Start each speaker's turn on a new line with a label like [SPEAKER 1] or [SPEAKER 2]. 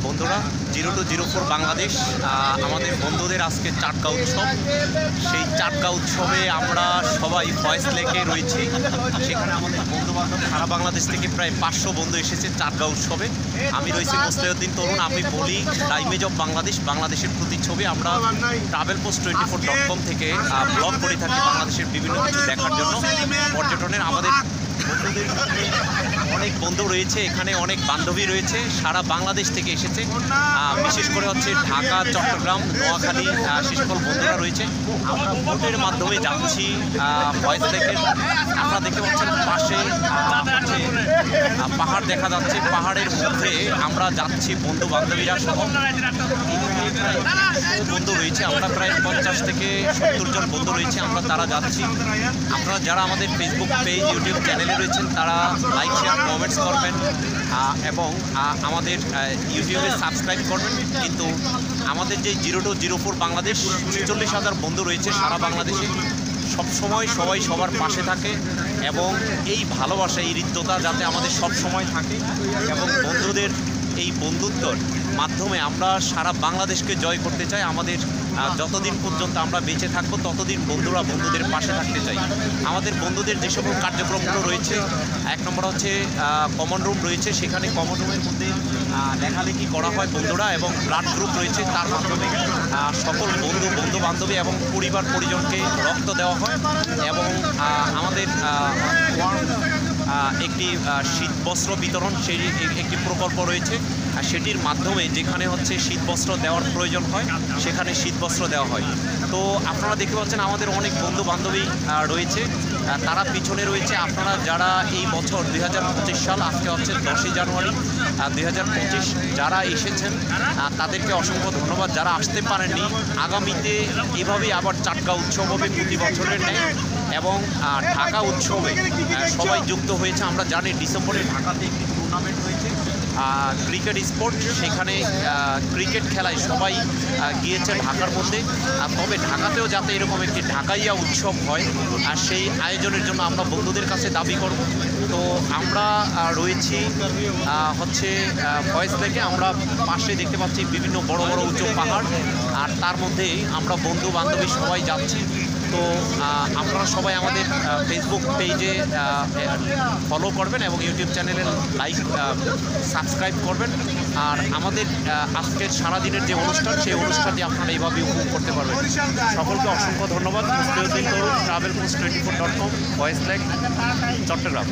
[SPEAKER 1] বন্ধুরা 0204 বাংলাদেশ আমাদের বন্ধুদের আজকে চাটকা উৎসব। সেই চাটকা উৎসবে আমরা সবাই ফয়েজ লেকে রয়েছি। সেখানে আমাদের বন্ধুবান্ধব সারা বাংলাদেশ থেকে প্রায় 500 বন্ধু এসেছে চাটকা উৎসবে। আমি রয়েছি মুস্তাহিউদ্দিন তরুণ। আমি বলি দ্য ইমেজ অফ বাংলাদেশের প্রতিচ্ছবি। আমরা travelpost24.com থেকে ব্লগ করে থাকি বাংলাদেশের বিভিন্ন কিছু দেখার জন্য, পর্যটনের। আমাদের বন্ধুদের অনেক বন্ধু রয়েছে এখানে, অনেক বান্ধবী রয়েছে, সারা বাংলাদেশ থেকে এসেছে। বিশেষ করে হচ্ছে ঢাকা, চট্টগ্রাম, নোয়াখালী সে সকল বন্ধুরা রয়েছে। আমরা বোটের মাধ্যমে যাচ্ছি ফয়েজ লেকের। আপনারা দেখতে পাচ্ছেন পাশে পাহাড় দেখা যাচ্ছে। পাহাড়ের মধ্যে আমরা যাচ্ছি বন্ধু বান্ধবীরা সহ। বন্ধু রয়েছে, আমরা প্রায় 50 থেকে 70 জন বন্ধু রয়েছে। আমরা তারা যাচ্ছি। আপনারা যারা আমাদের ফেসবুক পেজ, ইউটিউব চ্যানেলে রয়েছেন তারা লাইক, শেয়ার, কমেন্টস করবেন এবং আমাদের ইউটিউবে সাবস্ক্রাইব করবেন। কিন্তু আমাদের যে 0204 বাংলাদেশ 46,000 বন্ধু রয়েছে সারা বাংলাদেশে, সবসময় সবাই সবার পাশে থাকে এবং এই ভালোবাসা, এই হৃদ্যতা যাতে আমাদের সব সময় থাকে এবং বন্ধুদের এই বন্ধুত্বর মাধ্যমে আমরা সারা বাংলাদেশকে জয় করতে চাই। আমাদের যতদিন পর্যন্ত আমরা বেঁচে থাকবো ততদিন বন্ধুরা বন্ধুদের পাশে থাকতে চাই। আমাদের বন্ধুদের যে সকল কার্যক্রমগুলো রয়েছে, 1 নম্বর হচ্ছে কমন রুম রয়েছে। সেখানে কমন রুমের মধ্যে লেখালেখি করা হয় বন্ধুরা, এবং ব্লাড গ্রুপ রয়েছে, তার মাধ্যমে সকল বন্ধু বান্ধবী এবং পরিবার পরিজনকে রক্ত দেওয়া হয়। এবং আমাদের একটি শীত বস্ত্র বিতরণ, সেই একটি প্রকল্প রয়েছে। সেটির মাধ্যমে যেখানে হচ্ছে শীত বস্ত্র দেওয়ার প্রয়োজন হয় সেখানে শীত বস্ত্র দেওয়া হয়। তো আপনারা দেখতে পাচ্ছেন আমাদের অনেক বন্ধু বান্ধবী রয়েছে, তারা পিছনে রয়েছে। আপনারা যারা এই বছর 2025 সাল, আজকে হচ্ছে 10ই জানুয়ারি 2025, যারা এসেছেন তাদেরকে অসংখ্য ধন্যবাদ। যারা আসতে পারেননি, আগামীতে এভাবেই আবার চাটকা উৎসব হবে প্রতি বছরের ন্যায়। এবং ঢাকা উৎসবে সবাই যুক্ত হয়েছে। আমরা জানি ডিসেম্বরে ঢাকাতে একটি টুর্নামেন্ট হয়েছে, ক্রিকেট স্পোর্ট। সেখানে ক্রিকেট খেলায় সবাই গিয়েছে ঢাকার মধ্যে। তবে ঢাকাতেও যাতে এরকম একটি ঢাকাইয়া উৎসব হয়, আর সেই আয়োজনের জন্য আমরা বন্ধুদের কাছে দাবি করব। তো আমরা রয়েছি হচ্ছে ফয়েজ লেকে। আমরা পাশে দেখতে পাচ্ছি বিভিন্ন বড় বড় উঁচু পাহাড়, আর তার মধ্যেই আমরা বন্ধু বান্ধবী সবাই যাচ্ছি। তো আপনারা সবাই আমাদের ফেসবুক পেজে ফলো করবেন এবং ইউটিউব চ্যানেলে লাইক, সাবস্ক্রাইব করবেন। আর আমাদের আজকের সারাদিনের যে অনুষ্ঠান, সেই অনুষ্ঠানটি আপনারা এইভাবে উপভোগ করতে পারবেন। সকলকে অসংখ্য ধন্যবাদ। মুস্তাহিউদ্দিন তরুণ, travelpost24.com, ফয়েজ লেক, চট্টগ্রাম।